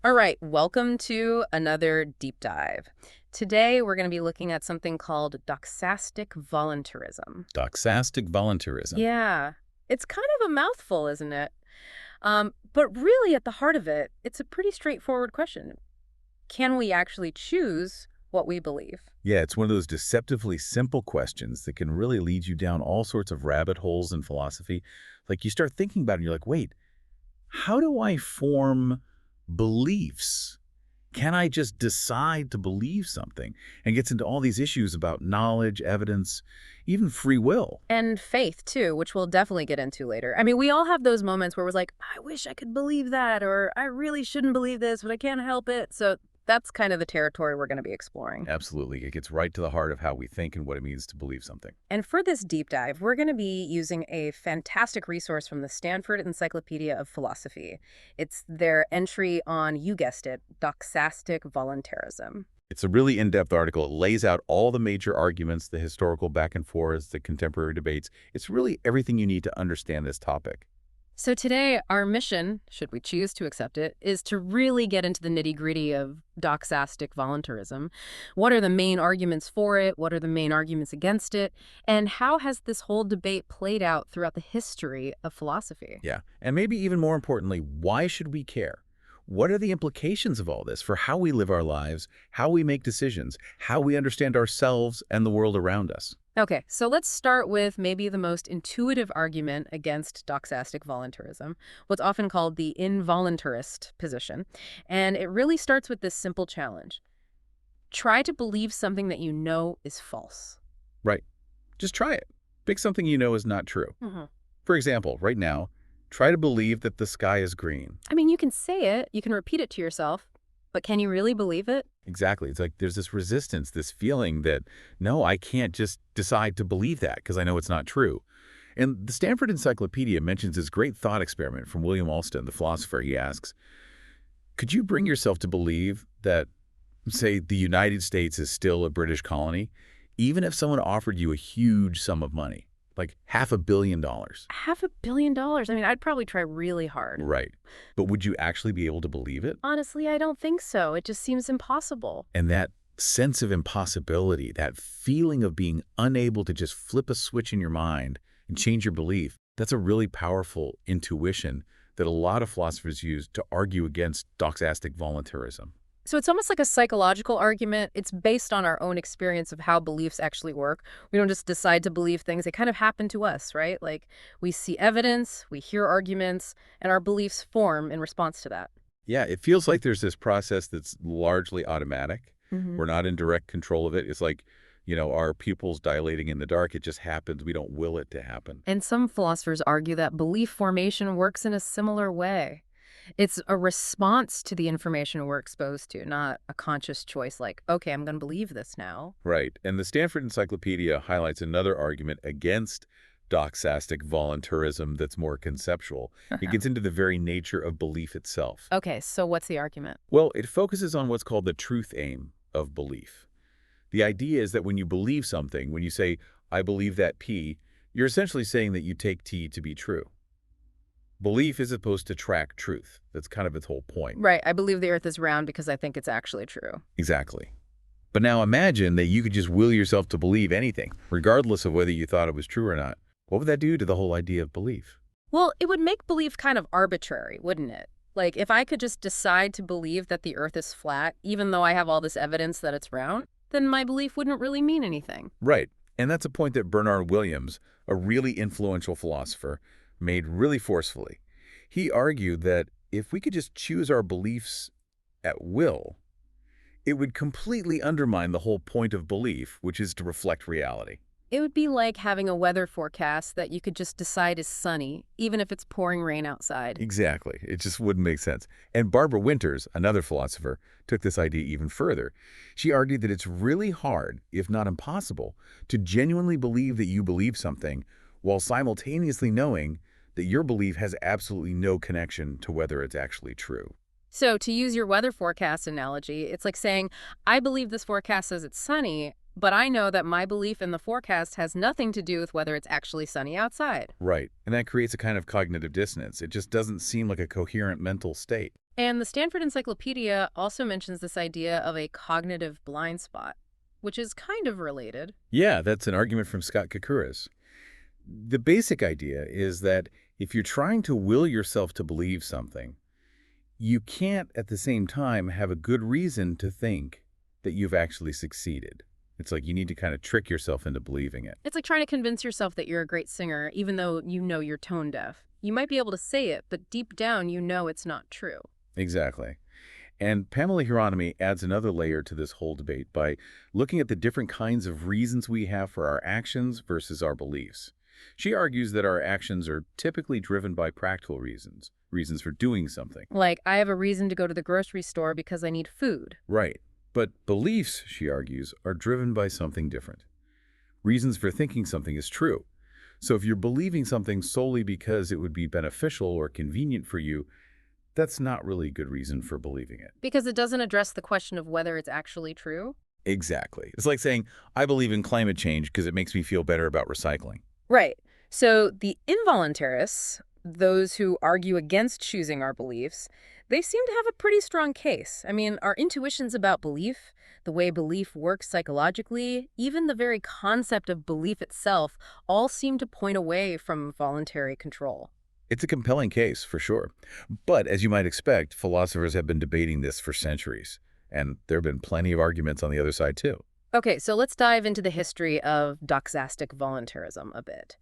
All right, welcome to another deep dive. Today, we're going to be looking at something called doxastic voluntarism. Doxastic voluntarism. Yeah, it's kind of a mouthful, isn't it? But really, at the heart of it, it's a pretty straightforward question. Can we actually choose what we believe? Yeah, it's one of those deceptively simple questions that can really lead you down all sorts of rabbit holes in philosophy. Like you start thinking about it and you're like, wait, how do I form beliefs? Can I just decide to believe something? And gets into all these issues about knowledge, evidence, even free will. And faith, too, which we'll definitely get into later. I mean, we all have those moments where we're like, I wish I could believe that, or I really shouldn't believe this, but I can't help it. So that's kind of the territory we're going to be exploring. Absolutely. It gets right to the heart of how we think and what it means to believe something. And for this deep dive, we're going to be using a fantastic resource from the Stanford Encyclopedia of Philosophy. It's their entry on, you guessed it, doxastic voluntarism. It's a really in-depth article. It lays out all the major arguments, the historical back and forths, the contemporary debates. It's really everything you need to understand this topic. So today, our mission, should we choose to accept it, is to really get into the nitty-gritty of doxastic voluntarism. What are the main arguments for it? What are the main arguments against it? And how has this whole debate played out throughout the history of philosophy? Yeah, and maybe even more importantly, why should we care? What are the implications of all this for how we live our lives, how we make decisions, how we understand ourselves and the world around us? Okay, so let's start with maybe the most intuitive argument against doxastic voluntarism, what's often called the involuntarist position. And it really starts with this simple challenge. Try to believe something that you know is false. Right. Just try it. Pick something you know is not true. hmm For example, right now, try to believe that the sky is green. I mean, you can say it, you can repeat it to yourself, but can you really believe it? Exactly. It's like there's this resistance, this feeling that, no, I can't just decide to believe that because I know it's not true. And the Stanford Encyclopedia mentions this great thought experiment from William Alston, the philosopher. He asks, could you bring yourself to believe that, say, the United States is still a British colony, even if someone offered you a huge sum of money, like $500 million? $500 million. I mean, I'd probably try really hard. Right. But would you actually be able to believe it? Honestly, I don't think so. It just seems impossible. And that sense of impossibility, that feeling of being unable to just flip a switch in your mind and change your belief, that's a really powerful intuition that a lot of philosophers use to argue against doxastic voluntarism. So it's almost like a psychological argument. It's based on our own experience of how beliefs actually work. We don't just decide to believe things. They kind of happen to us, right? Like we see evidence, we hear arguments, and our beliefs form in response to that. Yeah, it feels like there's this process that's largely automatic. hmm We're not in direct control of it. It's like, our pupils dilating in the dark. It just happens. We don't will it to happen. And some philosophers argue that belief formation works in a similar way. It's a response to the information we're exposed to, not a conscious choice like, okay, I'm going to believe this now. Right. And the Stanford Encyclopedia highlights another argument against doxastic voluntarism that's more conceptual. It gets into the very nature of belief itself. Okay, so what's the argument? Well, it focuses on what's called the truth aim of belief. The idea is that when you believe something, when you say, I believe that P, you're essentially saying that you take T to be true. Belief is supposed to track truth. That's kind of its whole point. Right, I believe the earth is round because I think it's actually true. Exactly. But now imagine that you could just will yourself to believe anything, regardless of whether you thought it was true or not. What would that do to the whole idea of belief? Well, it would make belief kind of arbitrary, wouldn't it? Like, if I could just decide to believe that the earth is flat, even though I have all this evidence that it's round, then my belief wouldn't really mean anything. Right. And that's a point that Bernard Williams, a really influential philosopher, made really forcefully. He argued that if we could just choose our beliefs at will, it would completely undermine the whole point of belief, which is to reflect reality. It would be like having a weather forecast that you could just decide is sunny, even if it's pouring rain outside. Exactly. It just wouldn't make sense. And Barbara Winters, another philosopher, took this idea even further. She argued that it's really hard, if not impossible, to genuinely believe that you believe something while simultaneously knowing that your belief has absolutely no connection to whether it's actually true. So, to use your weather forecast analogy, it's like saying, I believe this forecast says it's sunny, but I know that my belief in the forecast has nothing to do with whether it's actually sunny outside. Right. And that creates a kind of cognitive dissonance. It just doesn't seem like a coherent mental state. And the Stanford Encyclopedia also mentions this idea of a cognitive blind spot, which is kind of related. Yeah, that's an argument from Scott Koukouras. The basic idea is that if you're trying to will yourself to believe something, you can't at the same time have a good reason to think that you've actually succeeded. It's like you need to kind of trick yourself into believing it. It's like trying to convince yourself that you're a great singer, even though you know you're tone deaf. You might be able to say it, but deep down you know it's not true. Exactly. And Pamela Hieronymi adds another layer to this whole debate by looking at the different kinds of reasons we have for our actions versus our beliefs. She argues that our actions are typically driven by practical reasons, reasons for doing something. Like, I have a reason to go to the grocery store because I need food. Right. But beliefs, she argues, are driven by something different. Reasons for thinking something is true. So if you're believing something solely because it would be beneficial or convenient for you, that's not really a good reason for believing it. Because it doesn't address the question of whether it's actually true? Exactly. It's like saying, I believe in climate change because it makes me feel better about recycling. Right. So the involuntarists, those who argue against choosing our beliefs, they seem to have a pretty strong case. I mean, our intuitions about belief, the way belief works psychologically, even the very concept of belief itself, all seem to point away from voluntary control. It's a compelling case, for sure. But as you might expect, philosophers have been debating this for centuries. And there have been plenty of arguments on the other side, too. Okay, so let's dive into the history of Doxastic voluntarism a bit.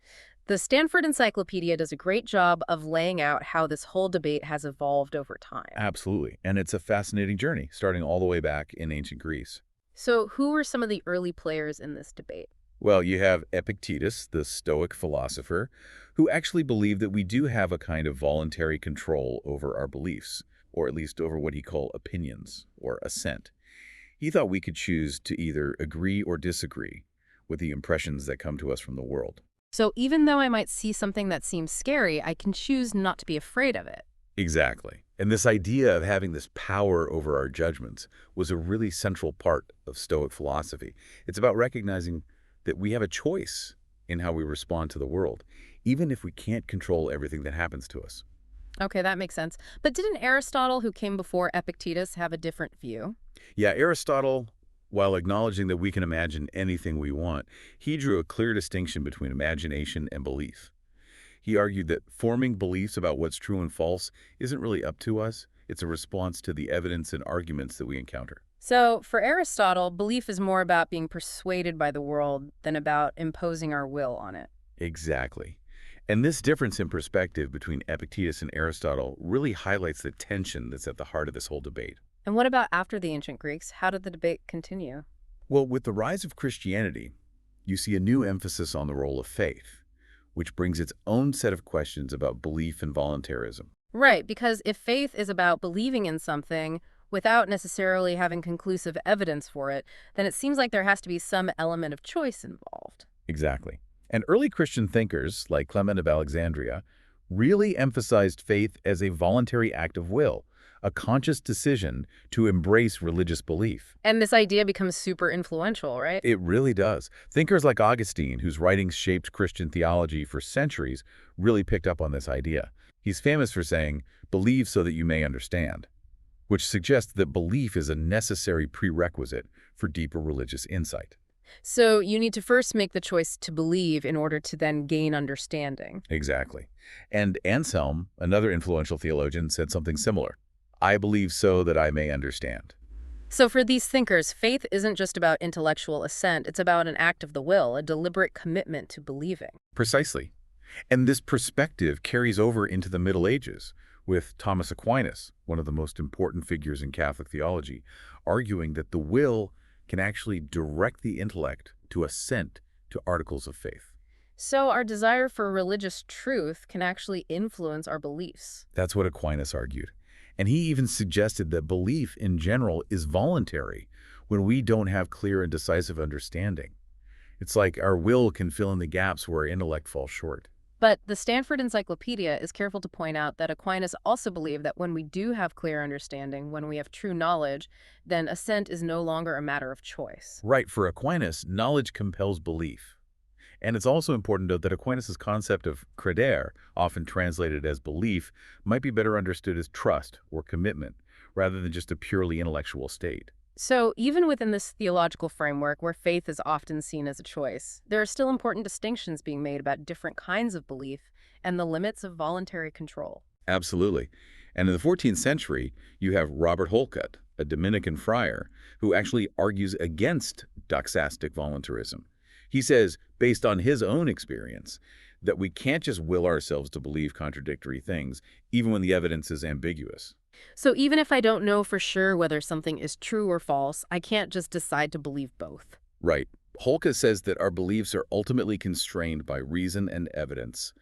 The Stanford Encyclopedia does a great job of laying out how this whole debate has evolved over time. Absolutely. And it's a fascinating journey, starting all the way back in ancient Greece. So who were some of the early players in this debate? Well, you have Epictetus, the Stoic philosopher, who actually believed that we do have a kind of voluntary control over our beliefs, or at least over what he called opinions, or assent. He thought we could choose to either agree or disagree with the impressions that come to us from the world. So even though I might see something that seems scary, I can choose not to be afraid of it. Exactly. And this idea of having this power over our judgments was a really central part of Stoic philosophy. It's about recognizing that we have a choice in how we respond to the world, even if we can't control everything that happens to us. Okay, that makes sense. But didn't Aristotle, who came before Epictetus, have a different view? Yeah, Aristotle, while acknowledging that we can imagine anything we want, he drew a clear distinction between imagination and belief. He argued that forming beliefs about what's true and false isn't really up to us. It's a response to the evidence and arguments that we encounter. So for Aristotle, belief is more about being persuaded by the world than about imposing our will on it. Exactly. And this difference in perspective between Epictetus and Aristotle really highlights the tension that's at the heart of this whole debate. And what about after the ancient Greeks? How did the debate continue? Well, with the rise of Christianity, you see a new emphasis on the role of faith, which brings its own set of questions about belief and voluntarism. Right, because if faith is about believing in something without necessarily having conclusive evidence for it, then it seems like there has to be some element of choice involved. Exactly. And early Christian thinkers, like Clement of Alexandria, really emphasized faith as a voluntary act of will, a conscious decision to embrace religious belief. And this idea becomes super influential, right? It really does. Thinkers like Augustine, whose writings shaped Christian theology for centuries, really picked up on this idea. He's famous for saying, "Believe so that you may understand," which suggests that belief is a necessary prerequisite for deeper religious insight. So you need to first make the choice to believe in order to then gain understanding. Exactly. And Anselm, another influential theologian, said something similar. "I believe so that I may understand." So for these thinkers, faith isn't just about intellectual assent, it's about an act of the will, a deliberate commitment to believing. Precisely. And this perspective carries over into the Middle Ages, with Thomas Aquinas, one of the most important figures in Catholic theology, arguing that the will can actually direct the intellect to assent to articles of faith. So our desire for religious truth can actually influence our beliefs. That's what Aquinas argued. And he even suggested that belief in general is voluntary when we don't have clear and decisive understanding. It's like our will can fill in the gaps where our intellect falls short. But the Stanford Encyclopedia is careful to point out that Aquinas also believed that when we do have clear understanding, when we have true knowledge, then assent is no longer a matter of choice. Right, for Aquinas, knowledge compels belief. And it's also important to note that Aquinas' concept of credere, often translated as belief, might be better understood as trust or commitment, rather than just a purely intellectual state. So even within this theological framework where faith is often seen as a choice, there are still important distinctions being made about different kinds of belief and the limits of voluntary control. Absolutely. And in the 14th century, you have Robert Holcott, a Dominican friar, who actually argues against doxastic voluntarism. He says, based on his own experience, that we can't just will ourselves to believe contradictory things, even when the evidence is ambiguous. So even if I don't know for sure whether something is true or false, I can't just decide to believe both. Right. Holcott says that our beliefs are ultimately constrained by reason and evidence,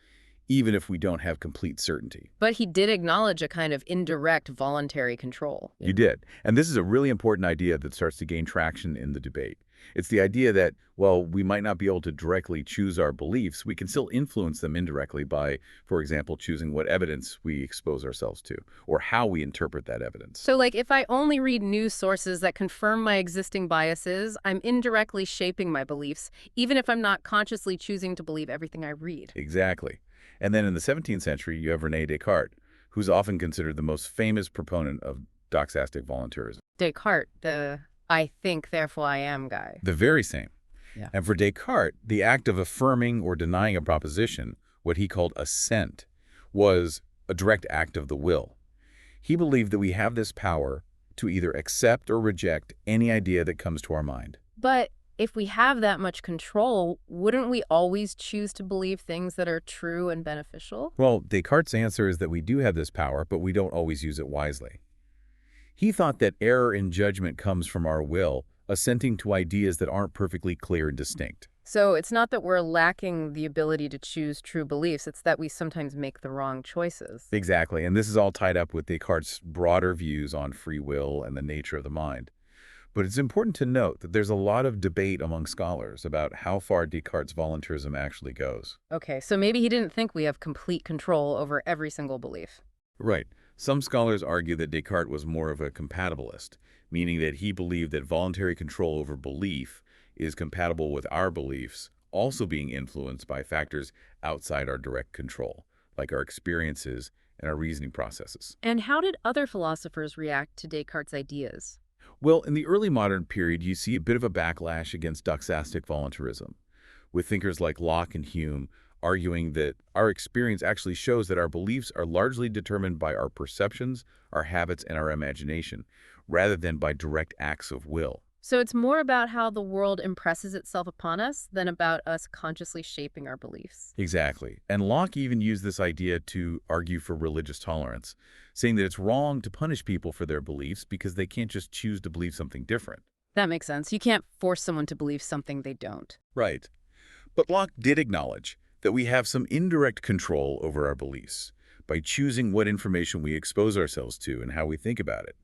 even if we don't have complete certainty. But he did acknowledge a kind of indirect voluntary control. You did. And this is a really important idea that starts to gain traction in the debate. It's the idea that, well, we might not be able to directly choose our beliefs. We can still influence them indirectly by, for example, choosing what evidence we expose ourselves to or how we interpret that evidence. So, like, if I only read news sources that confirm my existing biases, I'm indirectly shaping my beliefs, even if I'm not consciously choosing to believe everything I read. Exactly. And then in the 17th century, you have René Descartes, who's often considered the most famous proponent of doxastic voluntarism. Descartes, the I think, therefore I am guy. The very same. Yeah. And for Descartes, the act of affirming or denying a proposition, what he called assent, was a direct act of the will. He believed that we have this power to either accept or reject any idea that comes to our mind. But if we have that much control, wouldn't we always choose to believe things that are true and beneficial? Well, Descartes' answer is that we do have this power, but we don't always use it wisely. He thought that error in judgment comes from our will, assenting to ideas that aren't perfectly clear and distinct. So it's not that we're lacking the ability to choose true beliefs, it's that we sometimes make the wrong choices. Exactly, and this is all tied up with Descartes' broader views on free will and the nature of the mind. But it's important to note that there's a lot of debate among scholars about how far Descartes' voluntarism actually goes. Okay, so maybe he didn't think we have complete control over every single belief. Right. Some scholars argue that Descartes was more of a compatibilist, meaning that he believed that voluntary control over belief is compatible with our beliefs, also being influenced by factors outside our direct control, like our experiences and our reasoning processes. And how did other philosophers react to Descartes' ideas? Well, in the early modern period, you see a bit of a backlash against doxastic voluntarism, with thinkers like Locke and Hume arguing that our experience actually shows that our beliefs are largely determined by our perceptions, our habits, and our imagination, rather than by direct acts of will. So it's more about how the world impresses itself upon us than about us consciously shaping our beliefs. Exactly. And Locke even used this idea to argue for religious tolerance, saying that it's wrong to punish people for their beliefs because they can't just choose to believe something different. That makes sense. You can't force someone to believe something they don't. Right. But Locke did acknowledge that we have some indirect control over our beliefs by choosing what information we expose ourselves to and how we think about it.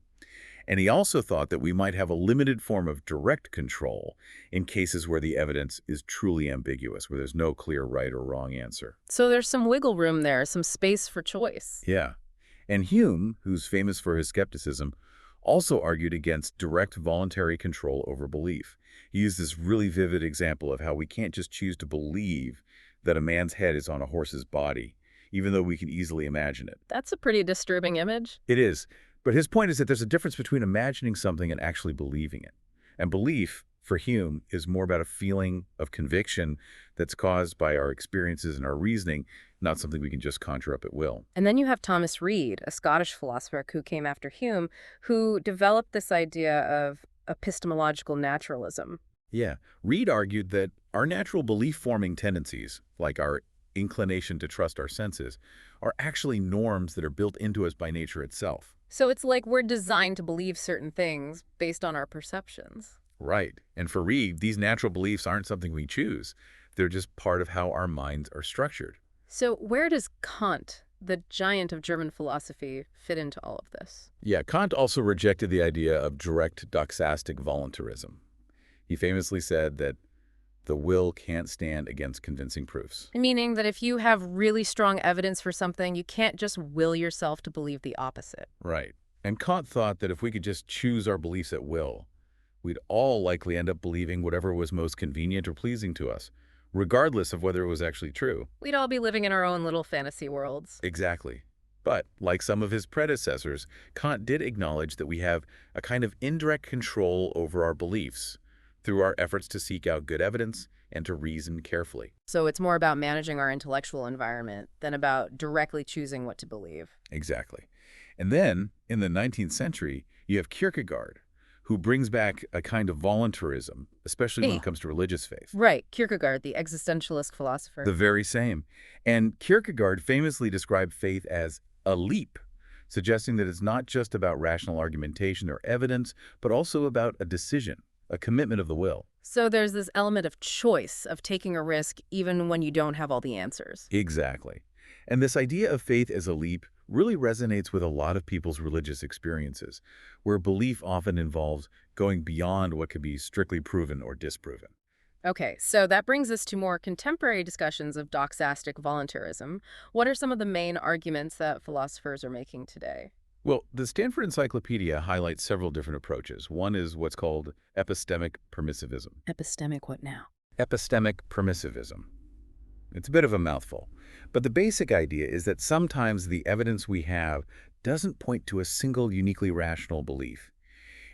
And he also thought that we might have a limited form of direct control in cases where the evidence is truly ambiguous, where there's no clear right or wrong answer. So there's some wiggle room there, some space for choice. Yeah. And Hume, who's famous for his skepticism, also argued against direct voluntary control over belief. He used this really vivid example of how we can't just choose to believe that a man's head is on a horse's body, even though we can easily imagine it. That's a pretty disturbing image. It is. But his point is that there's a difference between imagining something and actually believing it. And belief, for Hume, is more about a feeling of conviction that's caused by our experiences and our reasoning, not something we can just conjure up at will. And then you have Thomas Reid, a Scottish philosopher who came after Hume, who developed this idea of epistemological naturalism. Yeah, Reid argued that our natural belief-forming tendencies, like our inclination to trust our senses, are actually norms that are built into us by nature itself. So it's like we're designed to believe certain things based on our perceptions. Right. And for Reid, these natural beliefs aren't something we choose. They're just part of how our minds are structured. So where does Kant, the giant of German philosophy, fit into all of this? Yeah, Kant also rejected the idea of direct doxastic voluntarism. He famously said that the will can't stand against convincing proofs. Meaning that if you have really strong evidence for something, you can't just will yourself to believe the opposite. Right. And Kant thought that if we could just choose our beliefs at will, we'd all likely end up believing whatever was most convenient or pleasing to us, regardless of whether it was actually true. We'd all be living in our own little fantasy worlds. Exactly. But, like some of his predecessors, Kant did acknowledge that we have a kind of indirect control over our beliefs through our efforts to seek out good evidence and to reason carefully. So it's more about managing our intellectual environment than about directly choosing what to believe. Exactly. And then, in the 19th century, you have Kierkegaard, who brings back a kind of voluntarism, especially when Eh. it comes to religious faith. Right, Kierkegaard, the existentialist philosopher. The very same. And Kierkegaard famously described faith as a leap, suggesting that it's not just about rational argumentation or evidence, but also about a decision, a commitment of the will. So there's this element of choice, of taking a risk even when you don't have all the answers. Exactly. And this idea of faith as a leap really resonates with a lot of people's religious experiences, where belief often involves going beyond what could be strictly proven or disproven. Okay, so that brings us to more contemporary discussions of doxastic voluntarism. What are some of the main arguments that philosophers are making today? Well, the Stanford Encyclopedia highlights several different approaches. One is what's called epistemic permissivism. Epistemic what now? Epistemic permissivism. It's a bit of a mouthful, but the basic idea is that sometimes the evidence we have doesn't point to a single uniquely rational belief.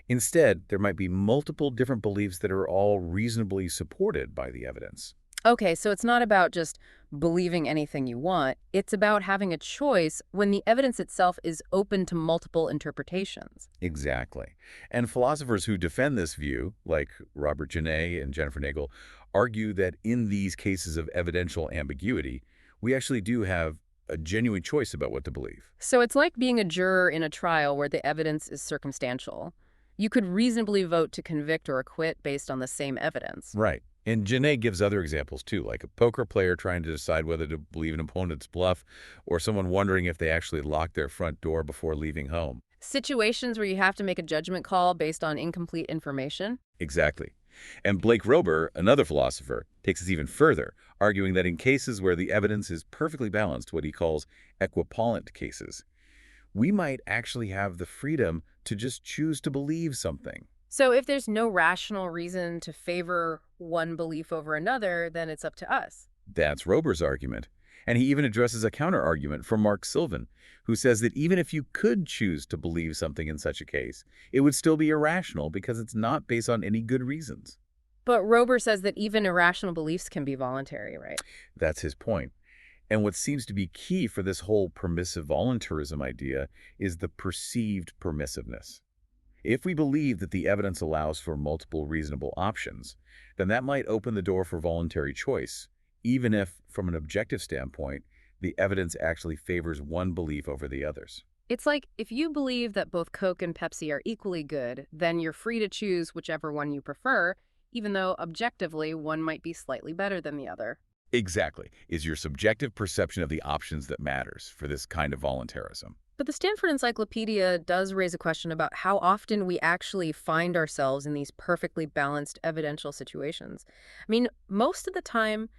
Instead, there might be multiple different beliefs that are all reasonably supported by the evidence. Okay, so it's not about just believing anything you want. It's about having a choice when the evidence itself is open to multiple interpretations. Exactly. And philosophers who defend this view, like Robert Genet and Jennifer Nagel, argue that in these cases of evidential ambiguity, we actually do have a genuine choice about what to believe. So it's like being a juror in a trial where the evidence is circumstantial. You could reasonably vote to convict or acquit based on the same evidence. Right. And Genet gives other examples too, like a poker player trying to decide whether to believe an opponent's bluff or someone wondering if they actually locked their front door before leaving home. Situations where you have to make a judgment call based on incomplete information. Exactly. And Blake Rober, another philosopher, takes us even further, arguing that in cases where the evidence is perfectly balanced, what he calls equipollent cases, we might actually have the freedom to just choose to believe something. So if there's no rational reason to favor one belief over another, then it's up to us. That's Rober's argument. And he even addresses a counter-argument from Mark Sylvan, who says that even if you could choose to believe something in such a case, it would still be irrational because it's not based on any good reasons. But Rober says that even irrational beliefs can be voluntary, right? That's his point. And what seems to be key for this whole permissive voluntarism idea is the perceived permissiveness. If we believe that the evidence allows for multiple reasonable options, then that might open the door for voluntary choice, even if, from an objective standpoint, the evidence actually favors one belief over the others. It's like if you believe that both Coke and Pepsi are equally good, then you're free to choose whichever one you prefer, even though objectively one might be slightly better than the other. Exactly. Is your subjective perception of the options that matters for this kind of voluntarism. But the Stanford Encyclopedia does raise a question about how often we actually find ourselves in these perfectly balanced evidential situations. I mean, most of the time,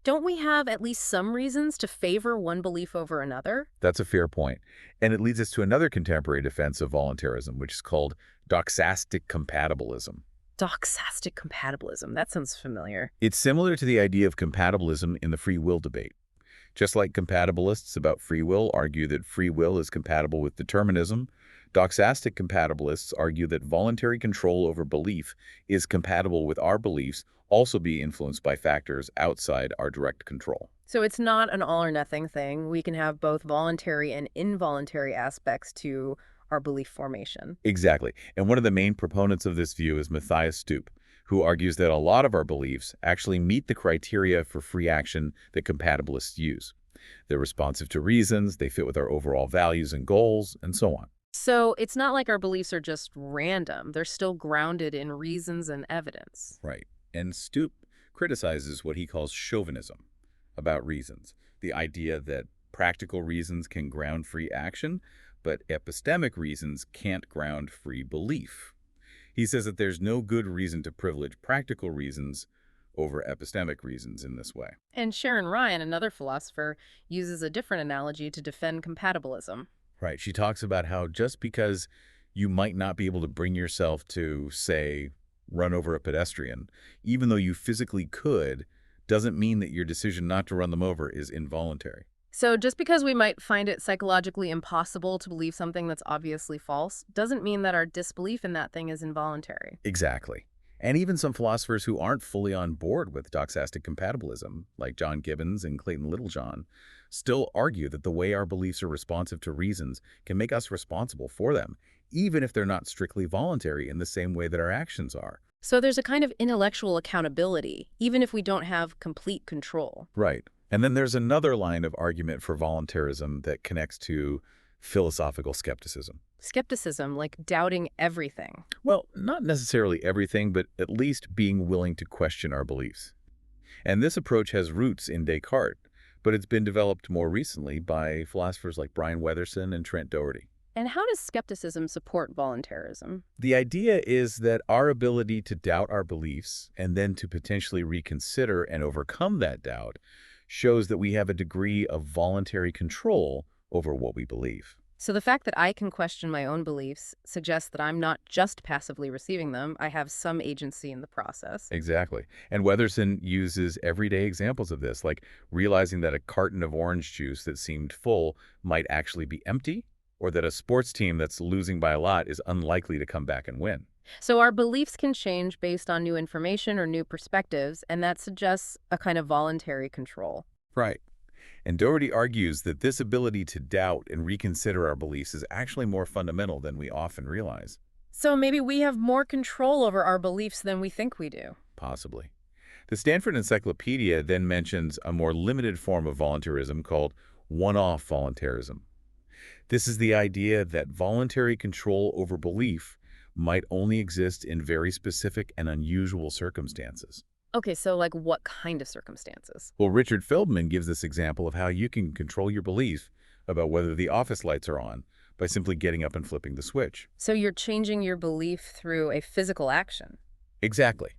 don't we have at least some reasons to favor one belief over another? That's a fair point. And it leads us to another contemporary defense of voluntarism, which is called doxastic compatibilism. Doxastic compatibilism. That sounds familiar. It's similar to the idea of compatibilism in the free will debate. Just like compatibilists about free will argue that free will is compatible with determinism, doxastic compatibilists argue that voluntary control over belief is compatible with our beliefs also be influenced by factors outside our direct control. So it's not an all or nothing thing. We can have both voluntary and involuntary aspects to our belief formation. Exactly. And one of the main proponents of this view is Matthias Stoop, who argues that a lot of our beliefs actually meet the criteria for free action that compatibilists use. They're responsive to reasons, they fit with our overall values and goals, and so on. So it's not like our beliefs are just random. They're still grounded in reasons and evidence. Right. And Stoop criticizes what he calls chauvinism about reasons, the idea that practical reasons can ground free action, but epistemic reasons can't ground free belief. He says that there's no good reason to privilege practical reasons over epistemic reasons in this way. And Sharon Ryan, another philosopher, uses a different analogy to defend compatibilism. Right. She talks about how just because you might not be able to bring yourself to, say, run over a pedestrian, even though you physically could, doesn't mean that your decision not to run them over is involuntary. So just because we might find it psychologically impossible to believe something that's obviously false doesn't mean that our disbelief in that thing is involuntary. Exactly. And even some philosophers who aren't fully on board with doxastic compatibilism, like John Gibbons and Clayton Littlejohn, still argue that the way our beliefs are responsive to reasons can make us responsible for them, even if they're not strictly voluntary in the same way that our actions are. So there's a kind of intellectual accountability, even if we don't have complete control. Right. And then there's another line of argument for voluntarism that connects to philosophical skepticism. Skepticism, like doubting everything. Well, not necessarily everything, but at least being willing to question our beliefs. And this approach has roots in Descartes, but it's been developed more recently by philosophers like Brian Weatherson and Trent Doherty. And how does skepticism support voluntarism? The idea is that our ability to doubt our beliefs and then to potentially reconsider and overcome that doubt shows that we have a degree of voluntary control over what we believe. So the fact that I can question my own beliefs suggests that I'm not just passively receiving them, I have some agency in the process. Exactly. And Weatherson uses everyday examples of this, like realizing that a carton of orange juice that seemed full might actually be empty, or that a sports team that's losing by a lot is unlikely to come back and win. So our beliefs can change based on new information or new perspectives, and that suggests a kind of voluntary control. Right. And Doherty argues that this ability to doubt and reconsider our beliefs is actually more fundamental than we often realize. So maybe we have more control over our beliefs than we think we do. Possibly. The Stanford Encyclopedia then mentions a more limited form of voluntarism called one-off voluntarism. This is the idea that voluntary control over belief might only exist in very specific and unusual circumstances. Okay, so like what kind of circumstances? Well, Richard Feldman gives this example of how you can control your belief about whether the office lights are on by simply getting up and flipping the switch. So you're changing your belief through a physical action. Exactly.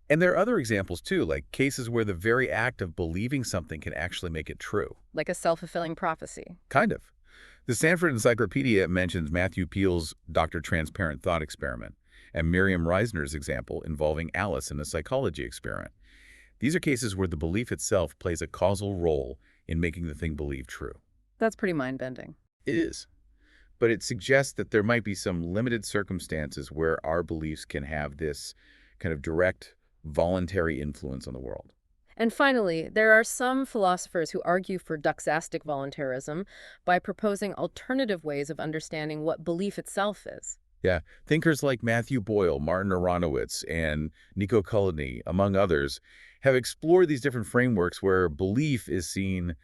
And there are other examples too, like cases where the very act of believing something can actually make it true. Like a self-fulfilling prophecy. Kind of. The Stanford Encyclopedia mentions Matthew Peel's Dr. Transparent Thought experiment and Miriam Reisner's example involving Alice in a psychology experiment. These are cases where the belief itself plays a causal role in making the thing believed true. That's pretty mind-bending. It is. But it suggests that there might be some limited circumstances where our beliefs can have this kind of direct, voluntary influence on the world. And finally, there are some philosophers who argue for Doxastic voluntarism by proposing alternative ways of understanding what belief itself is. Yeah, thinkers like Matthew Boyle, Martin Aronowitz, and Nico Cullity, among others, have explored these different frameworks where belief is seen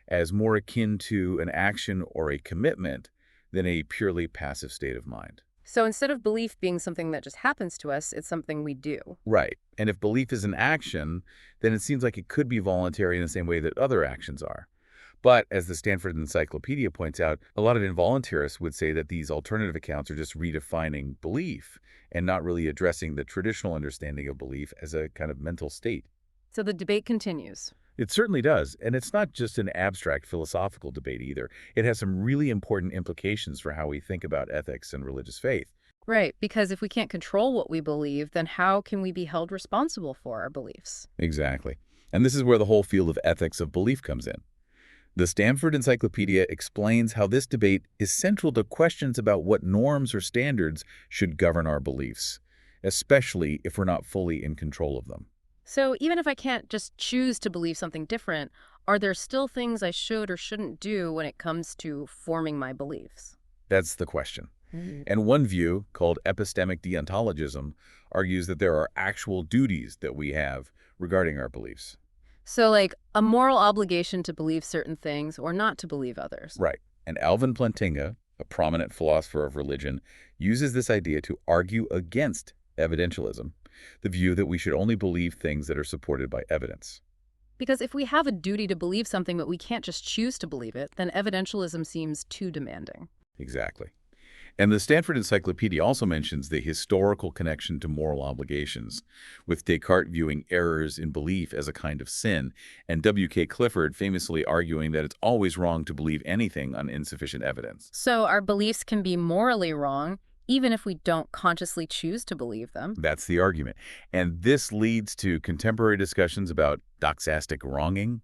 as more akin to an action or a commitment than a purely passive state of mind. So instead of belief being something that just happens to us, it's something we do. Right. And if belief is an action, then it seems like it could be voluntary in the same way that other actions are. But as the Stanford Encyclopedia points out, a lot of involuntarists would say that these alternative accounts are just redefining belief and not really addressing the traditional understanding of belief as a kind of mental state. So the debate continues. It certainly does, and it's not just an abstract philosophical debate either. It has some really important implications for how we think about ethics and religious faith. Right, because if we can't control what we believe, then how can we be held responsible for our beliefs? Exactly. And this is where the whole field of ethics of belief comes in. The Stanford Encyclopedia explains how this debate is central to questions about what norms or standards should govern our beliefs, especially if we're not fully in control of them. So even if I can't just choose to believe something different, are there still things I should or shouldn't do when it comes to forming my beliefs? That's the question. Mm. And one view, called epistemic deontologism, argues that there are actual duties that we have regarding our beliefs. So like a moral obligation to believe certain things or not to believe others. Right. And Alvin Plantinga, a prominent philosopher of religion, uses this idea to argue against evidentialism, the view that we should only believe things that are supported by evidence. Because if we have a duty to believe something but we can't just choose to believe it, then evidentialism seems too demanding. Exactly. And the Stanford Encyclopedia also mentions the historical connection to moral obligations, with Descartes viewing errors in belief as a kind of sin, and W.K. Clifford famously arguing that it's always wrong to believe anything on insufficient evidence. So our beliefs can be morally wrong, even if we don't consciously choose to believe them. That's the argument. And this leads to contemporary discussions about doxastic wronging,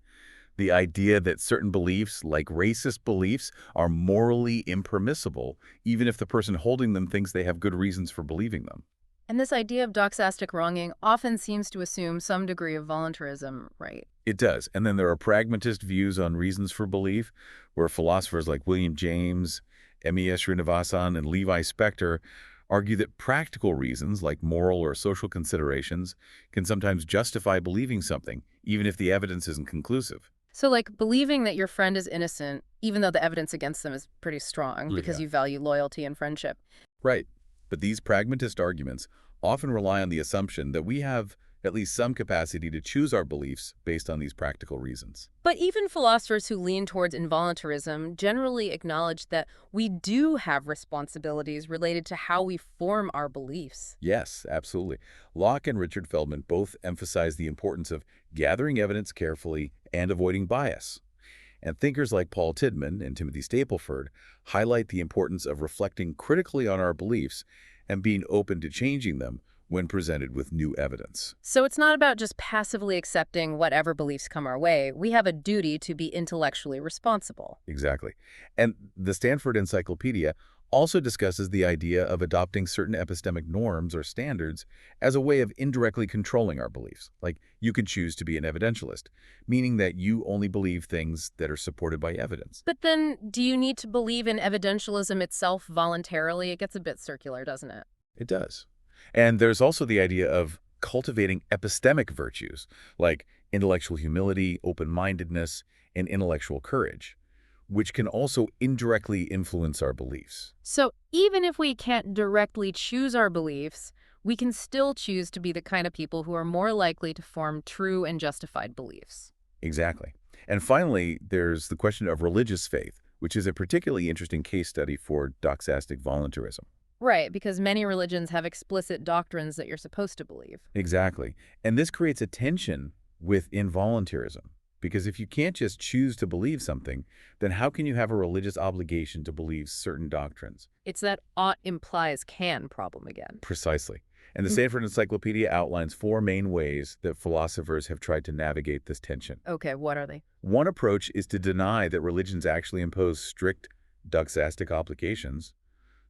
the idea that certain beliefs, like racist beliefs, are morally impermissible, even if the person holding them thinks they have good reasons for believing them. And this idea of doxastic wronging often seems to assume some degree of voluntarism, right? It does. And then there are pragmatist views on reasons for belief, where philosophers like William James, M.E.S. Srinivasan, and Levi Spector argue that practical reasons, like moral or social considerations, can sometimes justify believing something, even if the evidence isn't conclusive. So, like, believing that your friend is innocent, even though the evidence against them is pretty strong because Yeah. you value loyalty and friendship. Right. But these pragmatist arguments often rely on the assumption that we have at least some capacity to choose our beliefs based on these practical reasons. But even philosophers who lean towards involuntarism generally acknowledge that we do have responsibilities related to how we form our beliefs. Yes, absolutely. Locke and Richard Feldman both emphasize the importance of gathering evidence carefully and avoiding bias. And thinkers like Paul Tidman and Timothy Stapleford highlight the importance of reflecting critically on our beliefs and being open to changing them when presented with new evidence. So it's not about just passively accepting whatever beliefs come our way. We have a duty to be intellectually responsible. Exactly. And the Stanford Encyclopedia also discusses the idea of adopting certain epistemic norms or standards as a way of indirectly controlling our beliefs. Like, you can choose to be an evidentialist, meaning that you only believe things that are supported by evidence. But then, do you need to believe in evidentialism itself voluntarily? It gets a bit circular, doesn't it? It does. And there's also the idea of cultivating epistemic virtues, like intellectual humility, open-mindedness, and intellectual courage, which can also indirectly influence our beliefs. So even if we can't directly choose our beliefs, we can still choose to be the kind of people who are more likely to form true and justified beliefs. Exactly. And finally, there's the question of religious faith, which is a particularly interesting case study for doxastic voluntarism. Right, because many religions have explicit doctrines that you're supposed to believe. Exactly. And this creates a tension with involuntarism. Because if you can't just choose to believe something, then how can you have a religious obligation to believe certain doctrines? It's that ought implies can problem again. Precisely. And the Mm. Stanford Encyclopedia outlines 4 main ways that philosophers have tried to navigate this tension. Okay, what are they? One approach is to deny that religions actually impose strict doxastic obligations,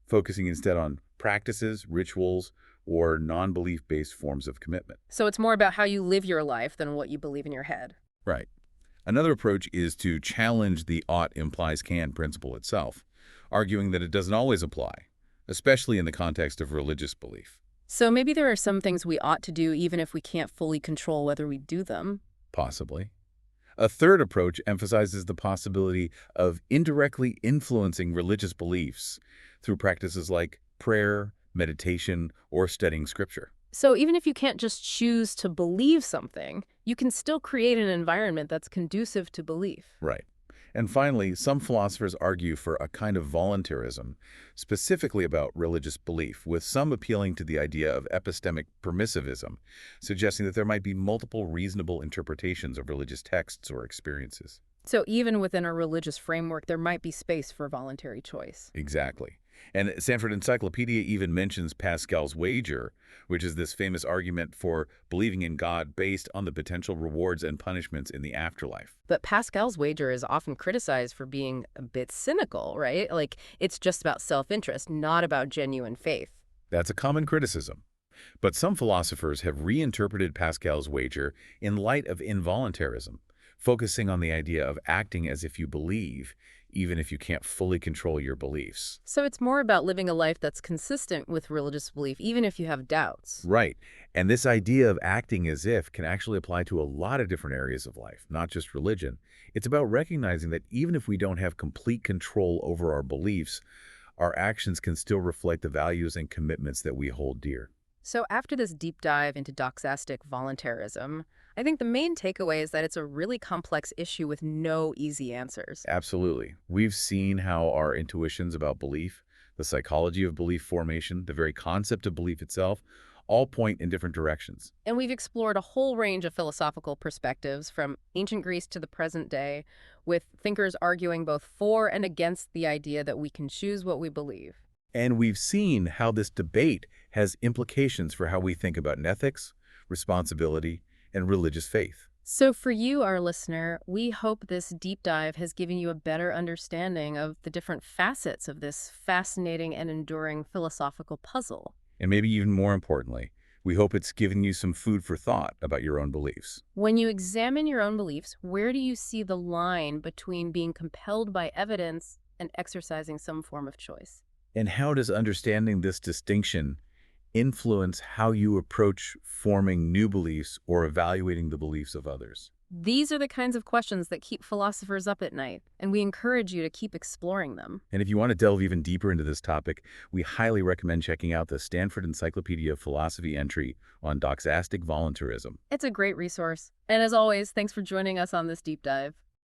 focusing instead on practices, rituals, or non-belief-based forms of commitment. So it's more about how you live your life than what you believe in your head. Right. Another approach is to challenge the ought implies can principle itself, arguing that it doesn't always apply, especially in the context of religious belief. So maybe there are some things we ought to do even if we can't fully control whether we do them. Possibly. A third approach emphasizes the possibility of indirectly influencing religious beliefs through practices like prayer, meditation, or studying scripture. So even if you can't just choose to believe something, you can still create an environment that's conducive to belief. Right. And finally, some philosophers argue for a kind of voluntarism, specifically about religious belief, with some appealing to the idea of epistemic permissivism, suggesting that there might be multiple reasonable interpretations of religious texts or experiences. So even within a religious framework, there might be space for voluntary choice. Exactly. And Stanford Encyclopedia even mentions Pascal's wager, which is this famous argument for believing in God based on the potential rewards and punishments in the afterlife. But Pascal's wager is often criticized for being a bit cynical, right? Like it's just about self-interest, not about genuine faith. That's a common criticism. But some philosophers have reinterpreted Pascal's wager in light of involuntarism, focusing on the idea of acting as if you believe, even if you can't fully control your beliefs. So it's more about living a life that's consistent with religious belief, even if you have doubts. Right. And this idea of acting as if can actually apply to a lot of different areas of life, not just religion. It's about recognizing that even if we don't have complete control over our beliefs, our actions can still reflect the values and commitments that we hold dear. So after this deep dive into doxastic voluntarism, I think the main takeaway is that it's a really complex issue with no easy answers. Absolutely. We've seen how our intuitions about belief, the psychology of belief formation, the very concept of belief itself, all point in different directions. And we've explored a whole range of philosophical perspectives from ancient Greece to the present day, with thinkers arguing both for and against the idea that we can choose what we believe. And we've seen how this debate has implications for how we think about ethics, responsibility, and religious faith. So for you, our listener, we hope this deep dive has given you a better understanding of the different facets of this fascinating and enduring philosophical puzzle. And maybe even more importantly, we hope it's given you some food for thought about your own beliefs. When you examine your own beliefs, where do you see the line between being compelled by evidence and exercising some form of choice? And how does understanding this distinction influence how you approach forming new beliefs or evaluating the beliefs of others? These are the kinds of questions that keep philosophers up at night, and we encourage you to keep exploring them. And if you want to delve even deeper into this topic, we highly recommend checking out the Stanford Encyclopedia of Philosophy entry on Doxastic voluntarism. It's a great resource. And as always, thanks for joining us on this deep dive.